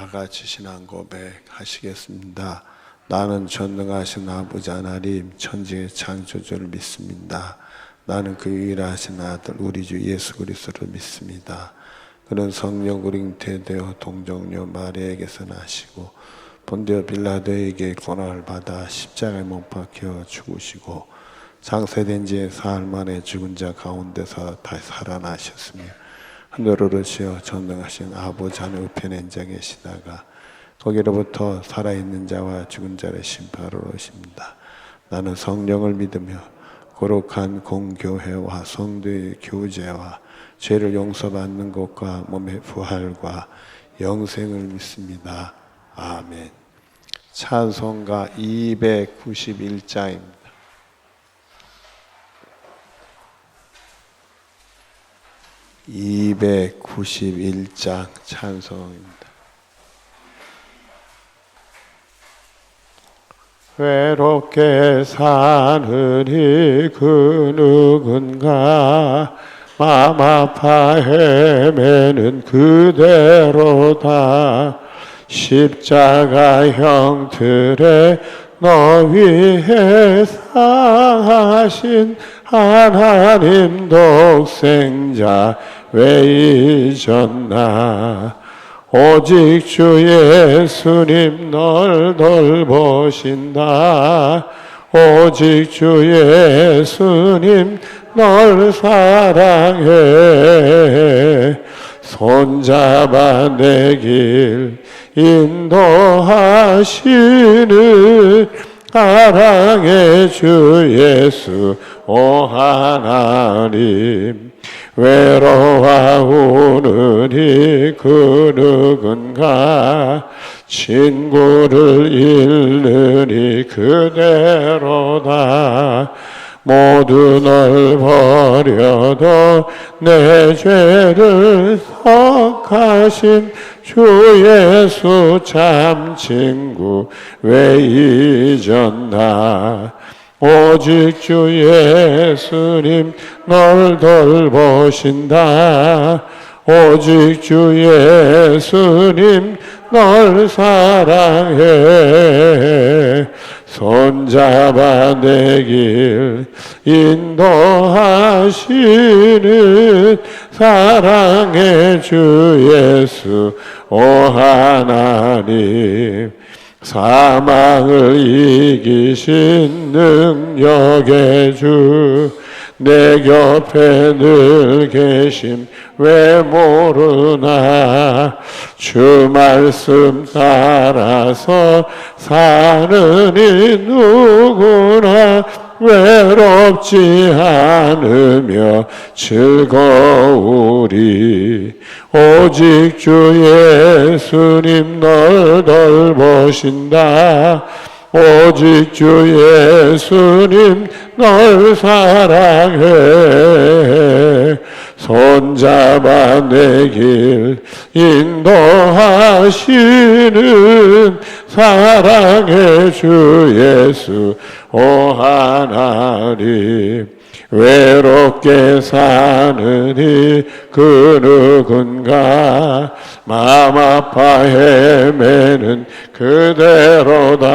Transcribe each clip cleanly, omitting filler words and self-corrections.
다같이 신앙 고백하시겠습니다. 나는 전능하신 아버지 하나님 천지의 창조주를 믿습니다. 나는 그 유일하신 아들 우리 주 예수 그리스도를 믿습니다. 그는 성령으로 잉태되어 동정녀 마리아에게서 나시고 본디오 빌라도에게 고난을 받아 십자가에 못 박혀 죽으시고 장세된 지 사흘 만에 죽은 자 가운데서 다시 살아나셨으며 하늘로 오르시어 전능하신 아버지 하늘 우편에 앉아 계시다가 거기로부터 살아있는 자와 죽은 자를 심판하러 오십니다. 나는 성령을 믿으며 거룩한 공교회와 성도의 교제와 죄를 용서받는 것과 몸의 부활과 영생을 믿습니다. 아멘. 찬송가 291장입니다. 291장 찬송입니다. 외롭게 사느니 그 누군가 마음 아파 헤매는 그대로다. 십자가 형틀에 너 위해 사하신 하나님 독생자 왜 잊었나. 오직 주 예수님 널 돌보신다. 오직 주 예수님 널 사랑해. 손잡아 내 길 인도하시는 사랑의 주 예수 오 하나님. 외로워하오느니 그 누군가 친구를 잃느니 그대로다. 모두 널 버려도 내 죄를 속하신 주 예수 참 친구 왜 잊었나. 오직 주 예수님 널 돌보신다. 오직 주 예수님 널 사랑해. 손잡아 내 길 인도하시는 사랑의 주 예수 오 하나님. 사망을 이기신 능력의 주 내 곁에 늘 계심 왜 모르나. 주 말씀 따라서 사는 이 누구나 외롭지 않으며 즐거우리. 오직 주 예수님 널 돌보신다. 오직 주 예수님 널 사랑해. 손잡아 내 길 인도하시는 사랑의 주 예수 오 하나님. 외롭게 사느니 그 누군가 마음 아파 헤매는 그대로다.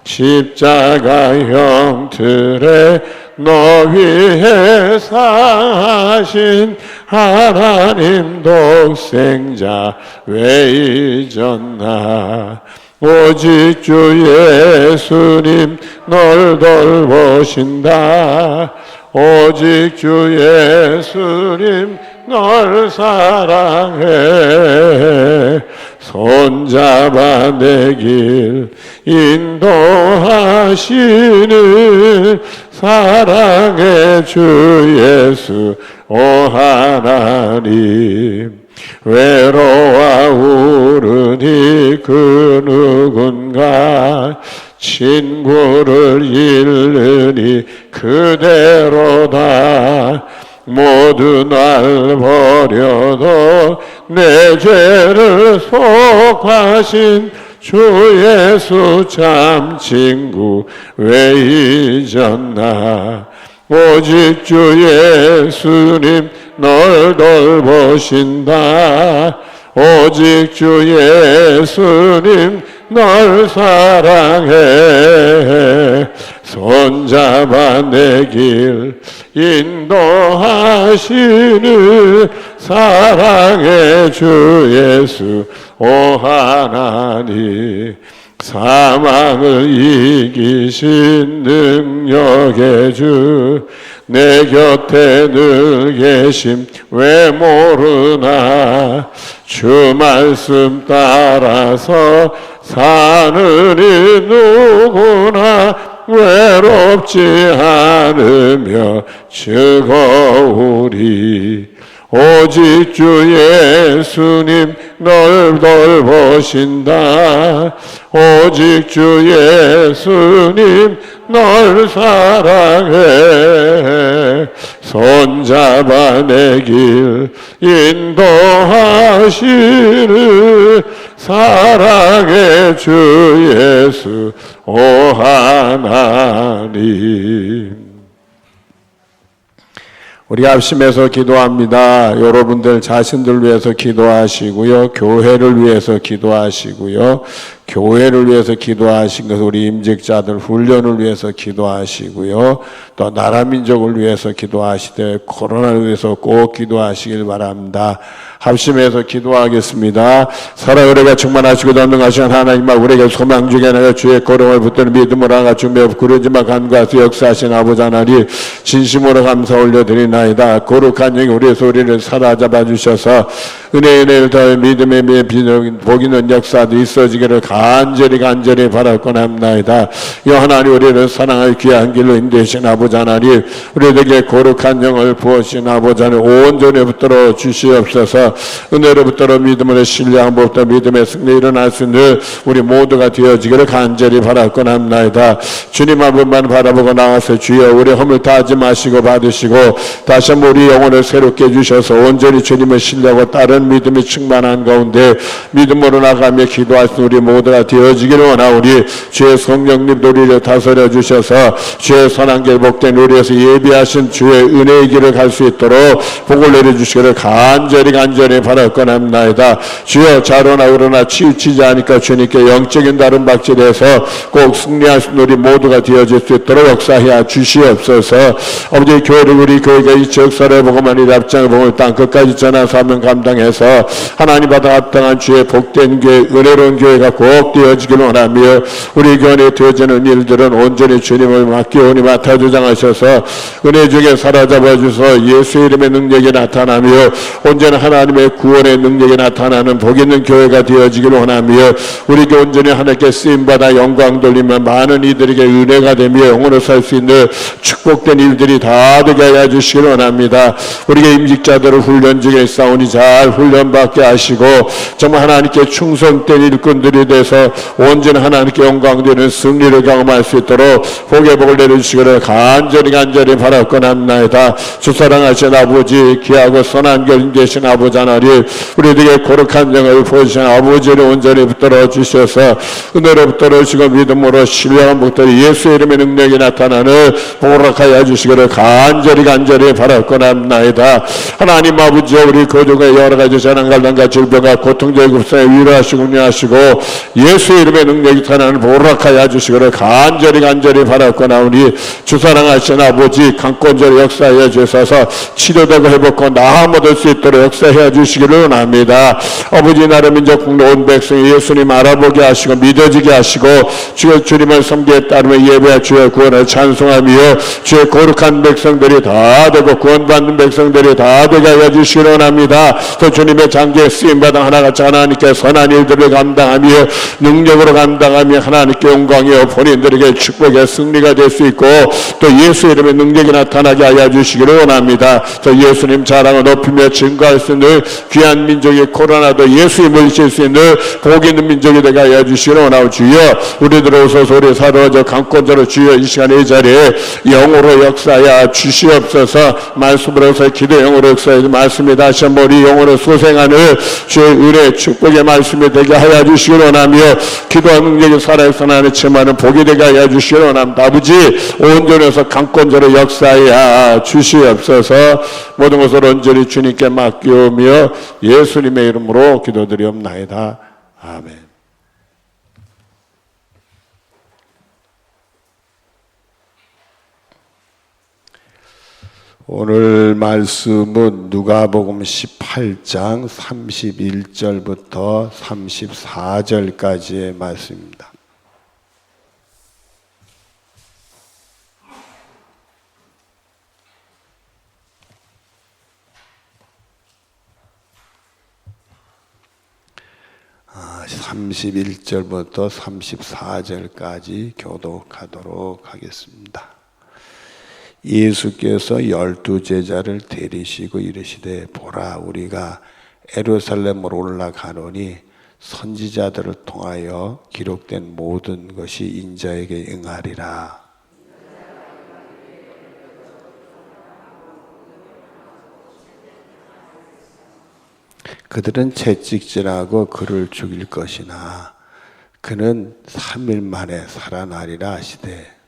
십자가 형틀에 너 위해 사신 하나님 독생자 왜 잊었나. 오직 주 예수님 널 돌보신다. 오직 주 예수님 널 사랑해. 손잡아 내 길 인도하시는 사랑의 주 예수 오 하나님. 외로워하오느니 그 누군가 친구를 잃느니 그대로다. 모두 날 버려도 내 죄를 속하신 주 예수 참 친구 왜 잊었나. 오직 주 예수님 널 돌보신다. 오직 주 예수님 널 사랑해. 손잡아 내 길 인도하시는 사랑의 주 예수 오 하나님. 사망을 이기신 능력의 주 내 곁에 늘 계심 왜 모르나. 주 말씀 따라서 사는 이 누구나 외롭지 않으며 즐거우리. 오직 주 예수님 널 돌보신다. 오직 주 예수님 널 사랑해. 손잡아 내 길 인도하시는 사랑의 주 예수 오 하나님. 우리 합심해서 기도합니다. 여러분들 자신들 위해서 기도하시고요. 교회를 위해서 기도하시고요. 교회를 위해서 기도하신 것은 우리 임직자들 훈련을 위해서 기도하시고요. 또 나라 민족을 위해서 기도하시되 코로나를 위해서 꼭 기도하시길 바랍니다. 합심해서 기도하겠습니다. 살아오래가 충만하시고 전능하신 하나님아, 우리에게 소망 주게 하여 주의 걸음을 붙드는 믿음으로 나가 주며 부르짖어 간구하사 역사하신 아버지 하나님, 진심으로 감사 올려드리나이다. 거룩한 영이 우리의 소리를 사로잡아 주셔서 은혜를 더해 믿음의 복 있는 역사도 있어지기를 간절히 바랄 합나이다. 이 하나님, 우리를 사랑할 귀한 길로 인도하신 아버지 하나님, 우리에게 거룩한 영을 부으신 아버지 하나님, 온전히 붙들어 주시옵소서. 은혜로 붙들어 믿음으로 신뢰함으로부터 믿음의 승리 일어날 수 있는 우리 모두가 되어지기를 간절히 바랄 합나이다. 주님 한 분만 바라보고 나와서 주여 우리 허물 다하지 마시고 받으시고 다시 한번 우리 영혼을 새롭게 해주셔서 온전히 주님을 신뢰하고 따른 믿음이 충만한 가운데 믿음으로 나가며 기도할 수 있는 우리 모두가 되어지기를 원하오니 주의 성령님도 우리를 다스려 주셔서 주의 선한 길 복된 우리에서 예비하신 주의 은혜의 길을 갈 수 있도록 복을 내려주시기를 간절히 바랄 합나이다. 주여 자로나 우로나 치우치지 않으니까 주님께 영적인 다른 박질에서 꼭 승리할 수 있는 우리 모두가 되어질 수 있도록 역사해 주시옵소서. 아버지, 교회를 우리 교회가 이 역사를 보고만 이 답장을 보고 땅 끝까지 전한 사명 감당해서 하나님 받아 합당한 주의 복된 교회, 은혜로운 교회가 꼭 되어지기를 원하며 우리 교회에 되어지는 일들은 온전히 주님을 맡기오니 맡아 주장하셔서 은혜 중에 사로잡아 주셔서 예수의 이름의 능력이 나타나며 온전히 하나님의 구원의 능력이 나타나는 복 있는 교회가 되어지기를 원하며 우리 교회 온전히 하나님께 쓰임받아 영광 돌리면 많은 이들에게 은혜가 되며 영원히 살 수 있는 축복된 일들이 다 되게 하여 주시기를 원합니다. 우리의 임직자들을 훈련 중에 싸우니 잘 훈련받게 하시고 정말 하나님께 충성된 일꾼들이 돼서 온전히 하나님께 영광되는 승리를 경험할 수 있도록 복의 복을 내려주시기를 간절히 바랄 합나이다. 주 사랑하신 아버지, 귀하고 선한 결인 되신 아버지 하나님, 우리에게 거룩한 영을 보여주신 아버지를 온전히 붙들어 주셔서 은혜로 붙들어 주시고 믿음으로 신뢰한 복들이 예수의 이름의 능력이 나타나는 보락하여 주시기를 간절히 바랄 합나이다. 하나님 아버지, 우리 교족의 여러 가지 재난갈등과 질병과 고통적 급사에 위로하시고 unha시고 예수의 이름의 능력이 나타나는 보락하여 주시기를 간절히 바랄 하오니 주 사랑하신 아버지, 강권절 역사하여 주셔서 치료되고 회복하고 나음 얻을 수 있도록 역사해 주시기를 원합니다. 아버지, 나라 민족 국내 온 백성이 예수님 알아보게 하시고 믿어지게 하시고 주님을 섬기에 따르며 예배와 주의 구원을 찬송하며 주의 거룩한 백성들이 다 되고 구원받는 백성들이 다 되게 하여 주시기를 원합니다. 또 주님의 장기에 쓰임받아 하나같이 하나님께 선한 일들을 감당하며 능력으로 감당하며 하나님께 영광이요 본인들에게 축복의 승리가 될 수 있고 또 예수 이름의 능력이 나타나게 하여 주시기를 원합니다. 또 예수님 자랑을 높이며 증거할 수 있는 귀한 민족이 코로나도 예수의 물리칠 수 있는 복 있는 민족이 되게 하여 주시기를 원하오. 주여, 우리들 오소서 우리 사로워져 강권자로 주여 이 시간에 이 자리에 영으로 역사하여 주시옵소서. 말씀으로서 기도 영으로 역사하여 말씀이 다시 한번 우리 영으로 소생하는 주의 은혜 축복의 말씀이 되게 하여 주시기를 원합니다. 감사하며 기도하는 능력이 살아있어 하나님의 체험하는 복이 되게 하여 주시기를 원합니다. 아버지 온전해서 강권적으로 역사하여 주시옵소서. 모든 것을 온전히 주님께 맡기오며 예수님의 이름으로 기도드리옵나이다. 아멘. 오늘 말씀은 누가복음 18장 31절부터 34절까지의 말씀입니다. 아, 31절부터 34절까지 교독하도록 하겠습니다. 예수께서 12 제자를 데리시고 이르시되 보라 우리가 예루살렘으로 올라가노니 선지자들을 통하여 기록된 모든 것이 인자에게 응하리라. 그들은 채찍질하고 그를 죽일 것이나 그는 3일 만에 살아나리라 하시되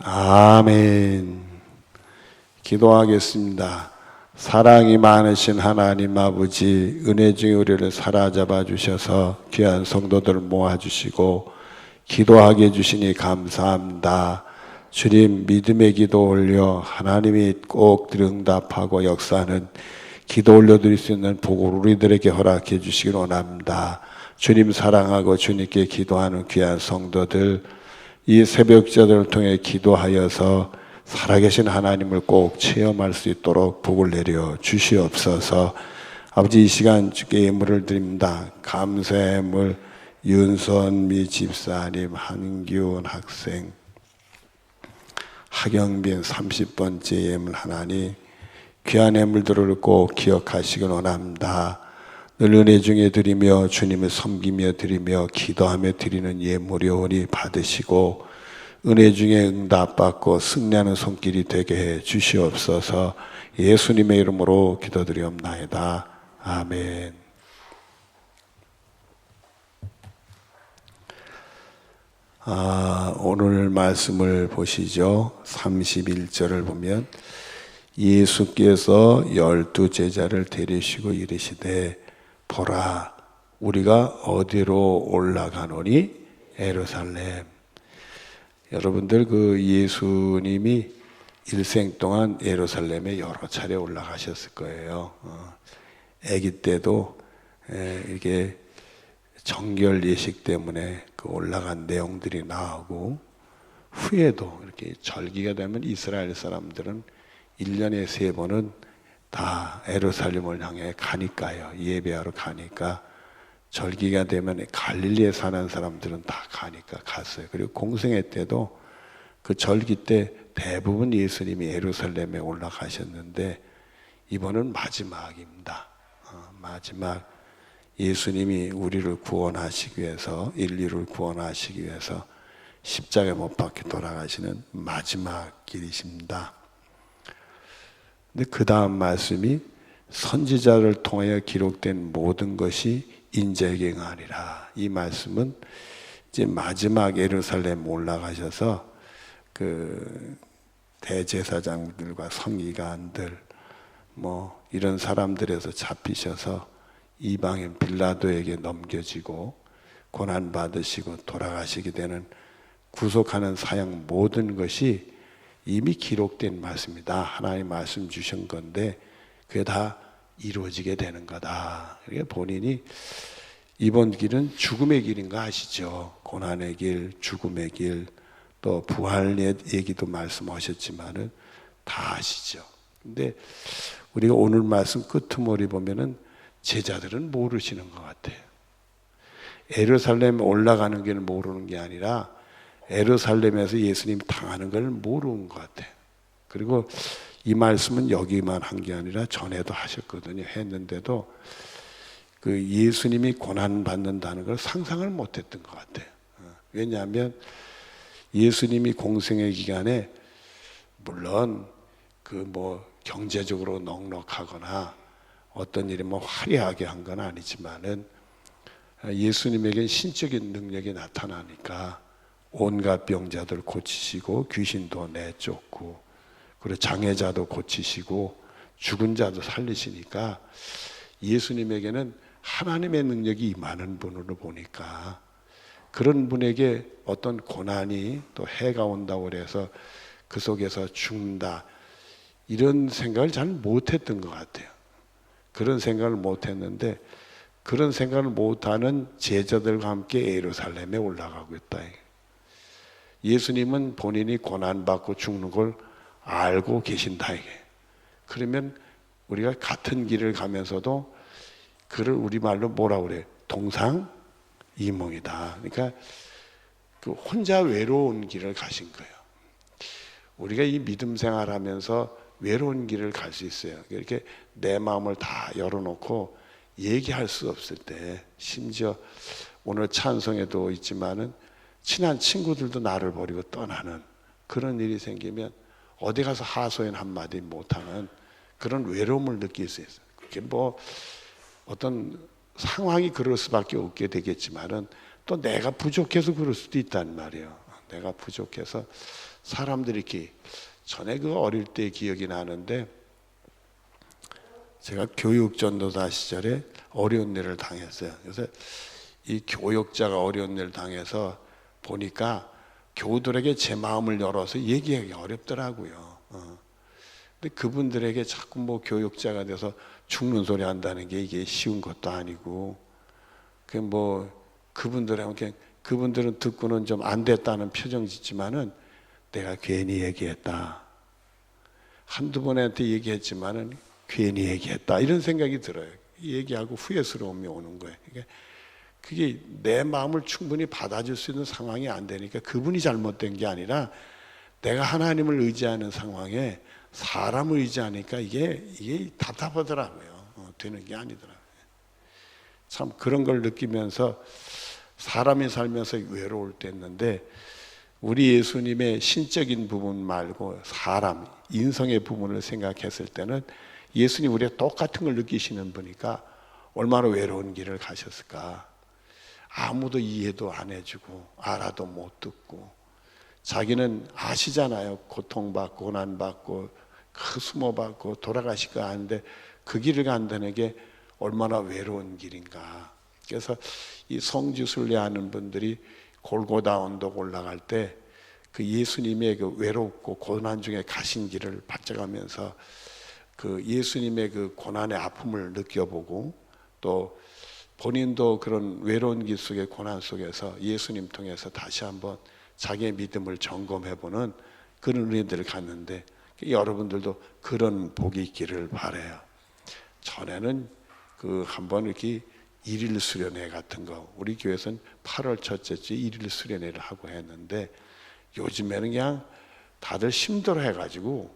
아멘. 기도하겠습니다. 사랑이 많으신 하나님 아버지, 은혜 중에 우리를 사로잡아 주셔서 귀한 성도들을 모아주시고 기도하게 해주시니 감사합니다. 주님, 믿음의 기도 올려 하나님이 꼭 응답하고 역사하는 기도 올려드릴 수 있는 복을 우리들에게 허락해 주시길 원합니다. 주님 사랑하고 주님께 기도하는 귀한 성도들, 이 새벽자들을 통해 기도하여서 살아계신 하나님을 꼭 체험할 수 있도록 복을 내려 주시옵소서. 아버지, 이 시간 주께 예물을 드립니다. 감사의 예물 윤선미 집사님, 한기훈 학생, 하경빈 30번째 예물 하나님, 귀한 예물들을 꼭 기억하시길 원합니다. 늘 은혜 중에 드리며 주님을 섬기며 드리며 기도하며 드리는 예물이오니 받으시고 은혜 중에 응답받고 승리하는 손길이 되게 해 주시옵소서. 예수님의 이름으로 기도드리옵나이다. 아멘. 오늘 말씀을 보시죠. 31절을 보면 예수께서 12 제자를 데리시고 이르시되 보라 우리가 어디로 올라가노니 예루살렘. 여러분들 그 예수님이 일생 동안 예루살렘에 여러 차례 올라가셨을 거예요. 아기 때도 이게 정결 예식 때문에 그 올라간 내용들이 나오고 후에도 이렇게 절기가 되면 이스라엘 사람들은 1년에 3번은 다 예루살렘을 향해 가니까요. 예배하러 가니까 절기가 되면 갈릴리에 사는 사람들은 다 가니까 갔어요. 그리고 공생애 때도 그 절기 때 대부분 예수님이 예루살렘에 올라가셨는데 이번은 마지막입니다. 마지막 예수님이 우리를 구원하시기 위해서 인류를 구원하시기 위해서 십자가에 못 박혀 돌아가시는 마지막 길이십니다. 근데 그 다음 말씀이 선지자를 통하여 기록된 모든 것이 인자에게 응하리라. 이 말씀은 이제 마지막 예루살렘 올라가셔서 그 대제사장들과 서기관들 뭐 이런 사람들에서 잡히셔서 이방인 빌라도에게 넘겨지고 고난 받으시고 돌아가시게 되는 구속하는 사역 모든 것이 이미 기록된 말씀이다. 하나님 말씀 주신 건데 그게 다 이루어지게 되는 거다. 그러니까 본인이 이번 길은 죽음의 길인 거 아시죠? 고난의 길, 죽음의 길, 또 부활의 얘기도 말씀하셨지만은 다 아시죠? 근데 우리가 오늘 말씀 끄트머리 보면은 제자들은 모르시는 것 같아요. 예루살렘에 올라가는 길 모르는 게 아니라 예루살렘에서 예수님 당하는 걸 모르는 것 같아요. 그리고 이 말씀은 여기만 한 게 아니라 전에도 하셨거든요. 했는데도 그 예수님이 고난 받는다는 걸 상상을 못했던 것 같아요. 왜냐하면 예수님이 공생의 기간에 물론 경제적으로 넉넉하거나 어떤 일이 화려하게 한 건 아니지만은 예수님에게 신적인 능력이 나타나니까 온갖 병자들 고치시고 귀신도 내쫓고 그리고 장애자도 고치시고 죽은 자도 살리시니까 예수님에게는 하나님의 능력이 임하는 분으로 보니까 그런 분에게 어떤 고난이 또 해가 온다고 그래서 그 속에서 죽는다 이런 생각을 잘 못했던 것 같아요. 그런 생각을 못했는데 그런 생각을 못하는 제자들과 함께 예루살렘에 올라가고 있다. 예수님은 본인이 고난받고 죽는 걸 알고 계신다. 그러면 우리가 같은 길을 가면서도 그를 우리말로 뭐라 그래? 동상이몽이다. 그러니까 혼자 외로운 길을 가신 거예요. 우리가 이 믿음 생활하면서 외로운 길을 갈 수 있어요. 이렇게 내 마음을 다 열어놓고 얘기할 수 없을 때, 심지어 오늘 찬송에도 있지만은 친한 친구들도 나를 버리고 떠나는 그런 일이 생기면 어디 가서 하소연 한마디 못하는 그런 외로움을 느낄 수 있어요. 그게 어떤 상황이 그럴 수밖에 없게 되겠지만은 또 내가 부족해서 그럴 수도 있단 말이에요. 내가 부족해서 사람들이 이렇게 전에 어릴 때 기억이 나는데 제가 교육전도사 시절에 어려운 일을 당했어요. 그래서 이 교육자가 어려운 일을 당해서 보니까 교우들에게 제 마음을 열어서 얘기하기 어렵더라고요. 근데 그분들에게 자꾸 교육자가 돼서 죽는 소리 한다는 게 이게 쉬운 것도 아니고 그분들은 듣고는 좀 안 됐다는 표정 짓지만은 내가 괜히 얘기했다. 한두 번한테 얘기했지만은 괜히 얘기했다. 이런 생각이 들어요. 얘기하고 후회스러움이 오는 거예요. 그게 내 마음을 충분히 받아줄 수 있는 상황이 안 되니까 그분이 잘못된 게 아니라 내가 하나님을 의지하는 상황에 사람을 의지하니까 이게 답답하더라고요. 되는 게 아니더라고요. 참 그런 걸 느끼면서 사람이 살면서 외로울 때 있는데 우리 예수님의 신적인 부분 말고 사람, 인성의 부분을 생각했을 때는 예수님 우리가 똑같은 걸 느끼시는 분이니까 얼마나 외로운 길을 가셨을까. 아무도 이해도 안 해주고 알아도 못 듣고 자기는 아시잖아요. 고통받고 고난받고 숨어받고 돌아가실 거 아는데 그 길을 간다는 게 얼마나 외로운 길인가. 그래서 이 성지순례하는 분들이 골고다 언덕 올라갈 때 그 예수님의 그 외롭고 고난 중에 가신 길을 바짝하면서 그 예수님의 그 고난의 아픔을 느껴보고 또 본인도 그런 외로운 길 속에 고난 속에서 예수님 통해서 다시 한번 자기의 믿음을 점검해보는 그런 은혜들을 갖는데 여러분들도 그런 복이 있기를 바라요. 전에는 한번 이렇게 일일 수련회 같은 거 우리 교회에서는 8월 첫째 주 일일 수련회를 하고 했는데 요즘에는 그냥 다들 힘들어 해가지고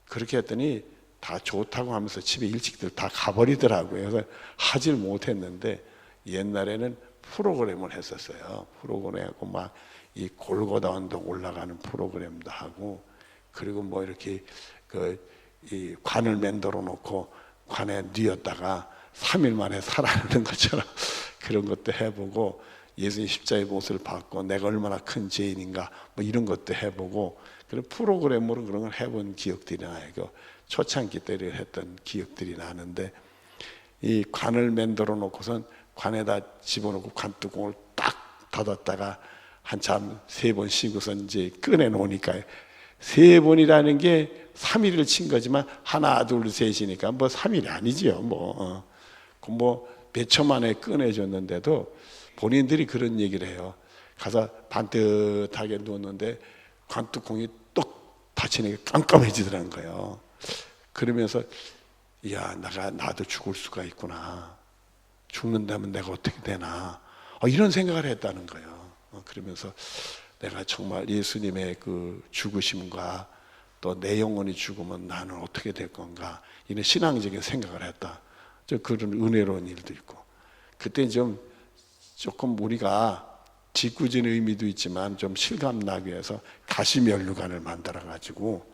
그렇게 했더니 다 좋다고 하면서 집에 일찍들 다 가버리더라고요. 그래서 하질 못했는데 옛날에는 프로그램을 했었어요. 프로그램하고 막 이 골고다 언덕 올라가는 프로그램도 하고 그리고 이렇게 이 관을 만들어 놓고 관에 뉘었다가 3일 만에 살아나는 것처럼 그런 것도 해보고 예수님 십자가의 못을 받고 내가 얼마나 큰 죄인인가 이런 것도 해보고 그런 프로그램으로 그런 걸 해본 기억들이 나요. 초창기 때 했던 기억들이 나는데 이 관을 만들어 놓고선 관에다 집어넣고 관뚜껑을 딱 닫았다가 한참 3번 쉬고선 이제 꺼내 놓으니까 3번이라는 게 3일을 친 거지만 하나 둘 셋이니까 3일이 아니지요. 몇 초 만에 꺼내줬는데도 본인들이 그런 얘기를 해요. 가서 반듯하게 누웠는데 관뚜껑이 똑 닫히니까 깜깜해지더라는 거예요. 그러면서 나도 죽을 수가 있구나. 죽는다면 내가 어떻게 되나. 이런 생각을 했다는 거예요. 그러면서 내가 정말 예수님의 그 죽으심과 또 내 영혼이 죽으면 나는 어떻게 될 건가. 이런 신앙적인 생각을 했다. 그런 은혜로운 일도 있고. 그때 조금 우리가 짓궂은 의미도 있지만 좀 실감 나기 위해서 가시면류관을 만들어 가지고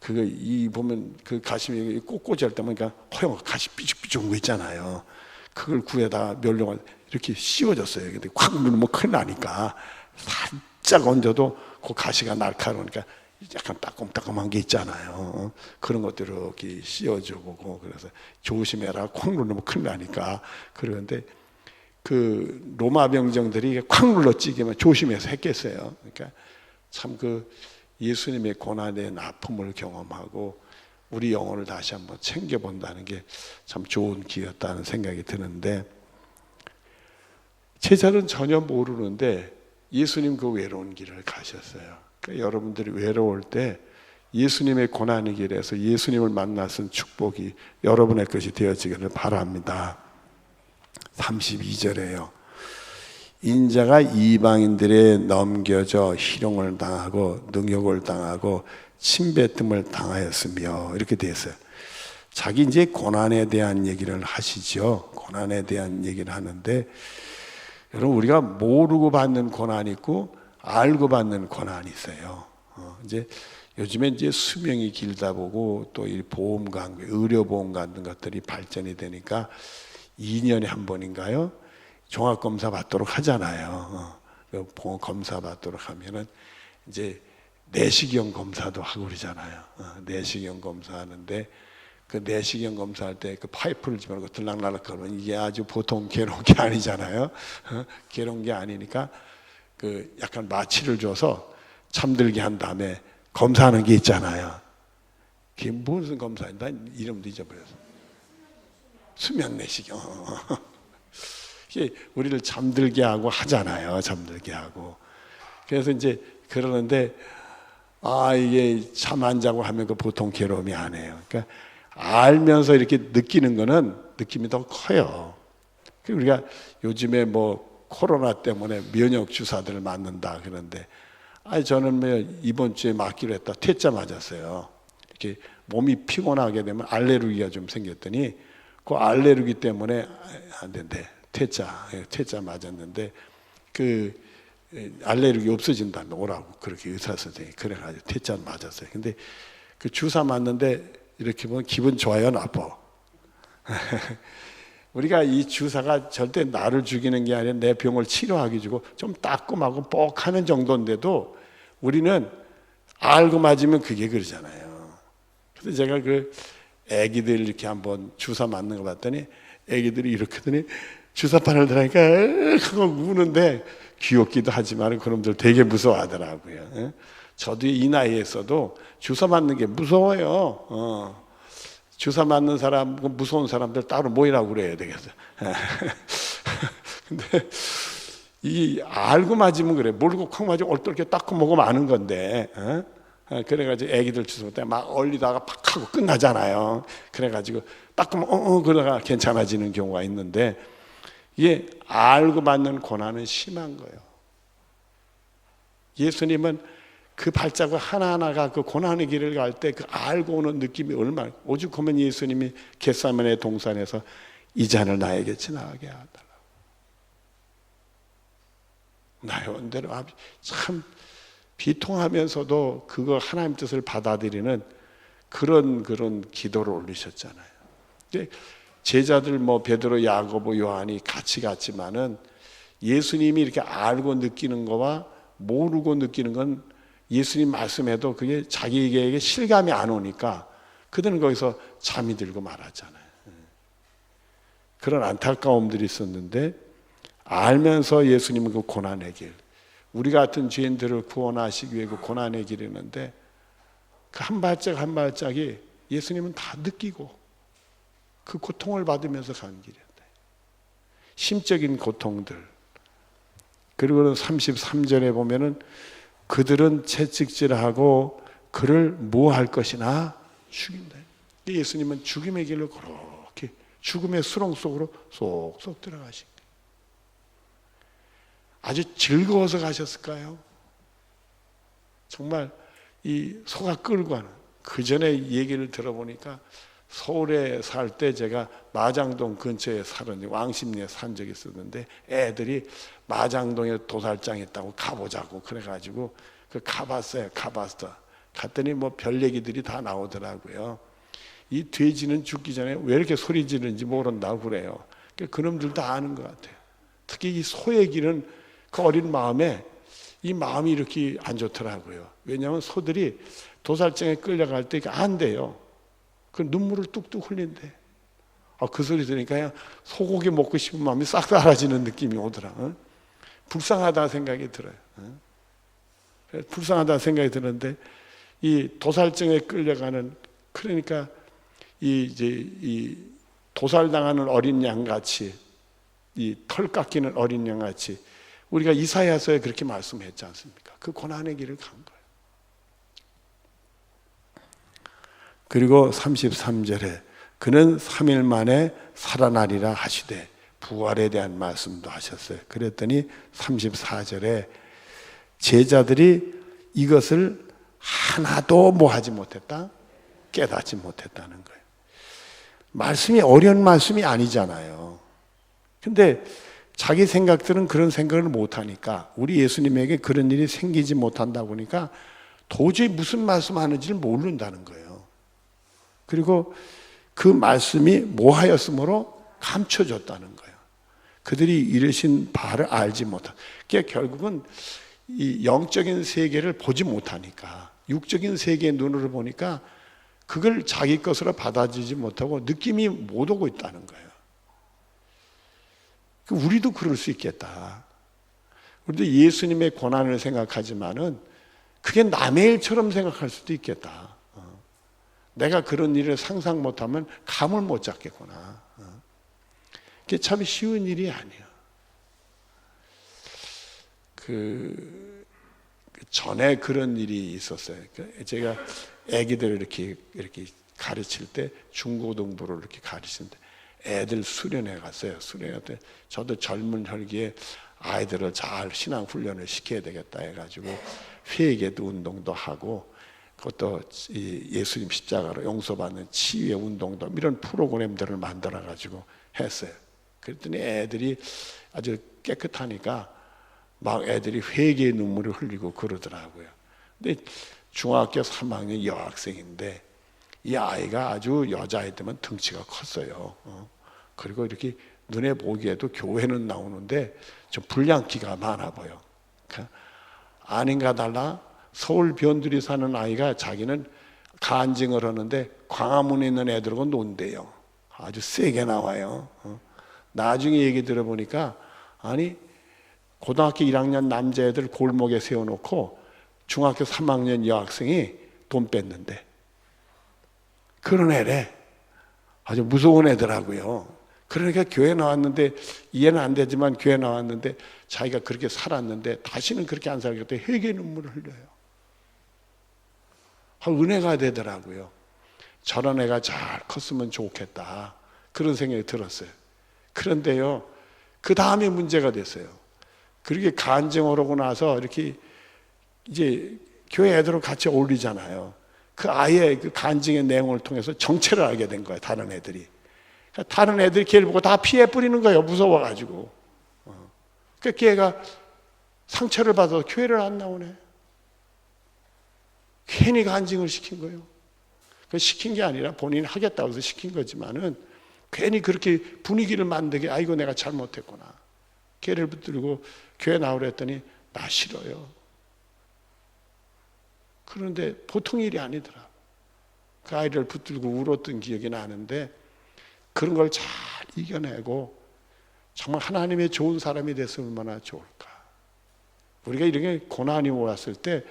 그거 이 보면 그 가시미 꼿꼿이 할 때 보니까 허영 가시 삐죽삐죽한 거 있잖아요. 그걸 굴에다가 멸령을 이렇게 씌워줬어요. 근데 콱 누르면 큰일 나니까 살짝 얹어도 그 가시가 날카로우니까 약간 따끔따끔한 게 있잖아요. 그런 것들을 이렇게 씌워주고 그래서 조심해라. 콱 누르면 큰일 나니까. 그러는데 그 로마 병정들이 콱 눌러 찌기면 조심해서 했겠어요. 그러니까 참 그 예수님의 고난의 아픔을 경험하고 우리 영혼을 다시 한번 챙겨본다는 게 참 좋은 기회였다는 생각이 드는데, 제자는 전혀 모르는데 예수님 그 외로운 길을 가셨어요. 그러니까 여러분들이 외로울 때 예수님의 고난의 길에서 예수님을 만났은 축복이 여러분의 것이 되어지기를 바랍니다. 32절에요. 인자가 이방인들에 넘겨져 희롱을 당하고 능욕을 당하고 침뱉음을 당하였으며, 이렇게 되어 있어요. 자기 이제 고난에 대한 얘기를 하시죠. 고난에 대한 얘기를 하는데, 여러분 우리가 모르고 받는 고난이 있고 알고 받는 고난이 있어요. 이제 요즘에 이제 수명이 길다 보고 또 이 보험관, 의료보험 같은 것들이 발전이 되니까 2년에 한 번인가요? 종합검사 받도록 하잖아요. 검사 받도록 하면은 이제 내시경 검사도 하고 그러잖아요. 내시경 검사하는데 그 내시경 검사할 때 그 파이프를 집어넣고 들락날락 거리면 이게 아주 보통 괴로운 게 아니잖아요. 괴로운 게 아니니까 그 약간 마취를 줘서 잠들게 한 다음에 검사하는 게 있잖아요. 그게 무슨 검사인가? 이름도 잊어버렸어. 수면 내시경. 우리를 잠들게 하고 하잖아요. 잠들게 하고. 그래서 이제 그러는데 이게 잠 안 자고 하면 그 보통 괴로움이 아니에요. 그러니까 알면서 이렇게 느끼는 거는 느낌이 더 커요. 우리가 요즘에 뭐 코로나 때문에 면역 주사들을 맞는다 그러는데, 저는 뭐 이번 주에 맞기로 했다. 퇴짜 맞았어요. 이렇게 몸이 피곤하게 되면 알레르기가 좀 생겼더니 그 알레르기 때문에 안 된대. 퇴짜 맞았는데 그 알레르기 없어진다면 오라고 그렇게 의사 선생님이 그래가지고 퇴짜 맞았어요. 근데 그 주사 맞는데 이렇게 보면 기분 좋아요, 나빠? 우리가 이 주사가 절대 나를 죽이는 게 아니라 내 병을 치료하기 주고 좀 따끔하고 뻑하는 정도인데도 우리는 알고 맞으면 그게 그러잖아요. 그래서 제가 그 애기들 이렇게 한번 주사 맞는 거 봤더니 애기들이 이렇게 하더니 주사바늘 들으니까 그거 우는데 귀엽기도 하지만 그놈들 되게 무서워하더라고요. 저도 이 나이에서도 주사 맞는 게 무서워요. 주사 맞는 사람, 무서운 사람들 따로 모이라고 그래야 되겠어요. 근데 이 알고 맞으면 그래. 모르고 콱 맞으면 얼떨게 닦고 먹으면 아는 건데. 그래가지고 애기들 주사 때 막 얼리다가 팍 하고 끝나잖아요. 그래가지고 닦으면 그러다가 괜찮아지는 경우가 있는데, 이게 알고 받는 고난은 심한 거예요. 예수님은 그 발자국 하나하나가 그 고난의 길을 갈 때 그 알고 오는 느낌이 얼마나, 오죽하면 예수님이 겟세마네 동산에서 이 잔을 나에게 지나가게 하달라고. 나의 원대로 참 비통하면서도 그거 하나님 뜻을 받아들이는 그런 기도를 올리셨잖아요. 근데 제자들 뭐 베드로, 야고보, 요한이 같이 갔지만은 예수님이 이렇게 알고 느끼는 거와 모르고 느끼는 건 예수님 말씀해도 그게 자기에게 실감이 안 오니까 그들은 거기서 잠이 들고 말았잖아요. 그런 안타까움들이 있었는데, 알면서 예수님은 그 고난의 길, 우리 같은 죄인들을 구원하시기 위해 그 고난의 길이었는데 그 한 발짝 한 발짝이 예수님은 다 느끼고 그 고통을 받으면서 가는 길이었다. 심적인 고통들. 그리고 33절에 보면은 그들은 채찍질하고 그를 뭐 할 것이나 죽인다. 예수님은 죽음의 길로 그렇게 죽음의 수렁 속으로 쏙쏙 들어가신 거예요. 아주 즐거워서 가셨을까요? 정말 이 소가 끌고 가는, 그 전에 얘기를 들어보니까 서울에 살 때 제가 마장동 근처에 살았는데 왕십리에 산 적이 있었는데 애들이 마장동에 도살장 있다고 가보자고 그래가지고 그 가봤어요. 가봤어. 갔더니 뭐 별 얘기들이 다 나오더라고요. 이 돼지는 죽기 전에 왜 이렇게 소리 지르는지 모른다고 그래요. 그러니까 그놈들 다 아는 것 같아요. 특히 이 소 얘기는 그 어린 마음에 이 마음이 이렇게 안 좋더라고요. 왜냐하면 소들이 도살장에 끌려갈 때 안 돼요. 그 눈물을 뚝뚝 흘린대. 그 소리 들으니까 소고기 먹고 싶은 마음이 싹 사라지는 느낌이 오더라. 불쌍하다 생각이 들어요. 불쌍하다 생각이 드는데 이 도살장에 끌려가는, 그러니까 이 도살당하는 어린 양같이, 이 털 깎이는 어린 양같이 우리가 이사야서에 그렇게 말씀했지 않습니까? 그 고난의 길을 간 거예요. 그리고 33절에 그는 3일 만에 살아나리라 하시되 부활에 대한 말씀도 하셨어요. 그랬더니 34절에 제자들이 이것을 하나도 뭐 하지 못했다? 깨닫지 못했다는 거예요. 말씀이 어려운 말씀이 아니잖아요. 근데 자기 생각들은 그런 생각을 못하니까, 우리 예수님에게 그런 일이 생기지 못한다 보니까 도저히 무슨 말씀하는지를 모른다는 거예요. 그리고 그 말씀이 뭐하였으므로 감춰졌다는 거예요. 그들이 이르신 바를 알지 못한. 그러니까 결국은 이 영적인 세계를 보지 못하니까, 육적인 세계의 눈으로 보니까 그걸 자기 것으로 받아들이지 못하고 느낌이 못 오고 있다는 거예요. 우리도 그럴 수 있겠다. 우리도 예수님의 고난을 생각하지만은 그게 남의 일처럼 생각할 수도 있겠다. 내가 그런 일을 상상 못하면 감을 못 잡겠구나. 그게 참 쉬운 일이 아니에요. 전에 그런 일이 있었어요. 제가 애기들을 이렇게 가르칠 때, 중고등부를 이렇게 가르치는데 애들 수련회 갔어요. 수련회 때 저도 젊은 혈기에 아이들을 잘 신앙 훈련을 시켜야 되겠다 해가지고 회개도 운동도 하고, 그것도 예수님 십자가로 용서받는 치유의 운동도, 이런 프로그램들을 만들어가지고 했어요. 그랬더니 애들이 아주 깨끗하니까 막 애들이 회개의 눈물을 흘리고 그러더라고요. 근데 중학교 3학년 여학생인데 이 아이가 아주 여자아이들만 등치가 컸어요. 그리고 이렇게 눈에 보기에도 교회는 나오는데 좀 불량기가 많아 보여. 아닌가 달라 서울 변두리 사는 아이가 자기는 간증을 하는데 광화문에 있는 애들하고 논대요. 아주 세게 나와요. 나중에 얘기 들어보니까, 아니 고등학교 1학년 남자애들 골목에 세워놓고 중학교 3학년 여학생이 돈 뺐는데, 그런 애래. 아주 무서운 애더라고요. 그러니까 교회 나왔는데, 이해는 안 되지만 교회 나왔는데 자기가 그렇게 살았는데 다시는 그렇게 안 살겠다 회개 눈물을 흘려요. 은혜가 되더라고요. 저런 애가 잘 컸으면 좋겠다, 그런 생각이 들었어요. 그런데요, 그 다음에 문제가 됐어요. 그렇게 간증을 하고 나서 이렇게 이제 교회 애들하고 같이 어울리잖아요. 그 아이의 그 간증의 내용을 통해서 정체를 알게 된 거예요, 다른 애들이. 다른 애들이 걔를 보고 다 피해 뿌리는 거예요, 무서워가지고. 그러니까 걔가 상처를 받아서 교회를 안 나오네. 괜히 간증을 시킨 거예요. 그 시킨 게 아니라 본인이 하겠다고 해서 시킨 거지만은 괜히 그렇게 분위기를 만들게, 아이고 내가 잘못했구나. 걔를 붙들고 교회 나오려 했더니 나 싫어요. 그런데 보통 일이 아니더라. 그 아이를 붙들고 울었던 기억이 나는데, 그런 걸 잘 이겨내고 정말 하나님의 좋은 사람이 됐으면 얼마나 좋을까. 우리가 이렇게 고난이 왔을 때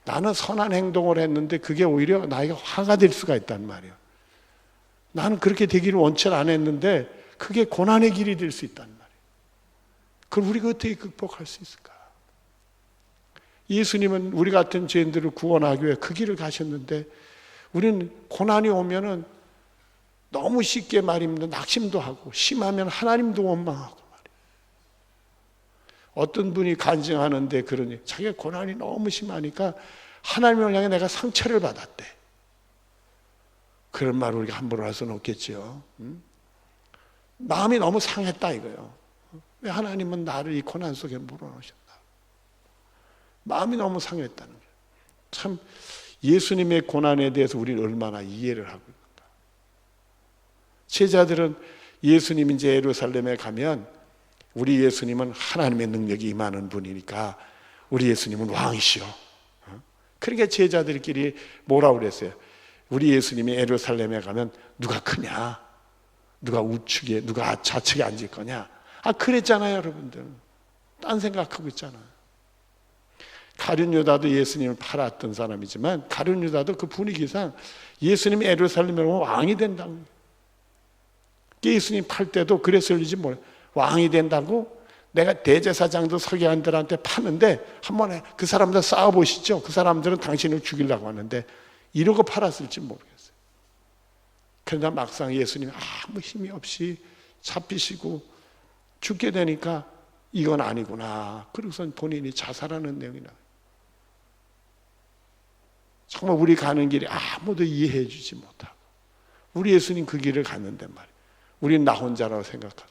나는 선한 행동을 했는데 그게 오히려 나에게 화가 될 수가 있단 말이에요. 나는 그렇게 되기를 원치 안 했는데 그게 고난의 길이 될 수 있단 말이에요. 그걸 우리가 어떻게 극복할 수 있을까? 예수님은 우리 같은 죄인들을 구원하기 위해 그 길을 가셨는데, 우리는 고난이 오면은 너무 쉽게 말입니다. 낙심도 하고, 심하면 하나님도 원망하고 말이에요. 어떤 분이 간증하는데 그러니 자기가 고난이 너무 심하니까 하나님을 향해 내가 상처를 받았대. 그런 말을 우리가 함부로 할 수는 없겠죠. 마음이 너무 상했다 이거예요. 왜 하나님은 나를 이 고난 속에 물어놓으셨나? 마음이 너무 상했다는 거예요. 참 예수님의 고난에 대해서 우리는 얼마나 이해를 하고 있는가. 제자들은 예수님이 이제 예루살렘에 가면 우리 예수님은 하나님의 능력이 임하는 분이니까 우리 예수님은 왕이시여. 그러니까 제자들끼리 뭐라고 그랬어요? 우리 예수님이 예루살렘에 가면 누가 크냐? 누가 우측에, 누가 좌측에 앉을 거냐? 그랬잖아요, 여러분들. 딴 생각하고 있잖아요. 가룟 유다도 예수님을 팔았던 사람이지만 가룟 유다도 그 분위기상 예수님이 예루살렘에 오면 왕이 된다고. 예수님 팔 때도 그랬을지 몰라요. 왕이 된다고 내가 대제사장도 서기관들한테 파는데 한번 그 사람들 싸워보시죠. 그 사람들은 당신을 죽이려고 하는데 이러고 팔았을지 모르겠어요. 그러나 막상 예수님이 아무 힘이 없이 잡히시고 죽게 되니까 이건 아니구나. 그러고선 본인이 자살하는 내용이 나와요. 정말 우리 가는 길이 아무도 이해해 주지 못하고 우리 예수님 그 길을 갔는데 말이에요. 우리는 나 혼자라고 생각합니다.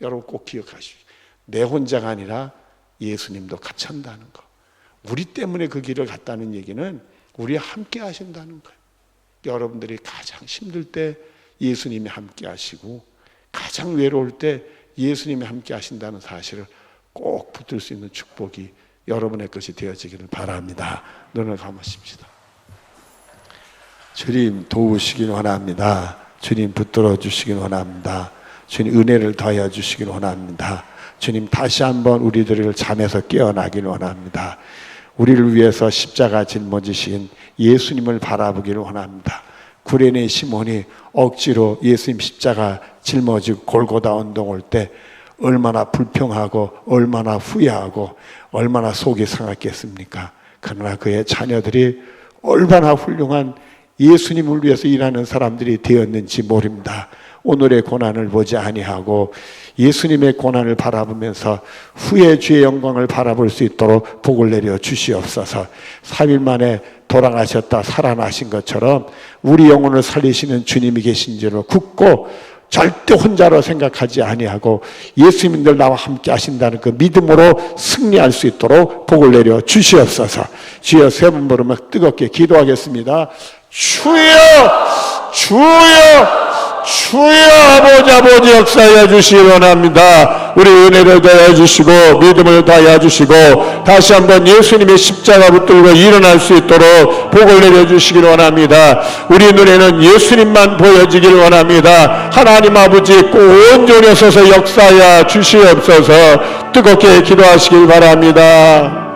여러분 꼭 기억하시오. 내 혼자가 아니라 예수님도 같이 한다는 거. 우리 때문에 그 길을 갔다는 얘기는 우리와 함께 하신다는 거예요. 여러분들이 가장 힘들 때 예수님이 함께 하시고 가장 외로울 때 예수님이 함께 하신다는 사실을 꼭 붙들 수 있는 축복이 여러분의 것이 되어지기를 바랍니다. 눈을 감으십시다. 주님 도우시길 원합니다. 주님 붙들어 주시길 원합니다. 주님 은혜를 더하여 주시길 원합니다. 주님 다시 한번 우리들을 잠에서 깨어나길 원합니다. 우리를 위해서 십자가 짊어지신 예수님을 바라보기를 원합니다. 구레네 시몬이 억지로 예수님 십자가 짊어지고 골고다 언덕 올 때 얼마나 불평하고 얼마나 후회하고 얼마나 속이 상했겠습니까? 그러나 그의 자녀들이 얼마나 훌륭한 예수님을 위해서 일하는 사람들이 되었는지 모릅니다. 오늘의 고난을 보지 아니하고 예수님의 고난을 바라보면서 후의 주의 영광을 바라볼 수 있도록 복을 내려 주시옵소서. 3일 만에 돌아가셨다 살아나신 것처럼 우리 영혼을 살리시는 주님이 계신 줄을 굳고 절대 혼자로 생각하지 아니하고 예수님들 나와 함께 하신다는 그 믿음으로 승리할 수 있도록 복을 내려 주시옵소서. 주여 세 번 부르며 뜨겁게 기도하겠습니다. 주여 주여 주여 아버지 역사하여 주시기 원합니다. 우리 은혜를 더하여 주시고 믿음을 더하여 주시고 다시 한번 예수님의 십자가 붙들고 일어날 수 있도록 복을 내려 주시기 원합니다. 우리 눈에는 예수님만 보여지길 원합니다. 하나님 아버지 온전히 서서 역사하여 주시옵소서. 뜨겁게 기도하시길 바랍니다.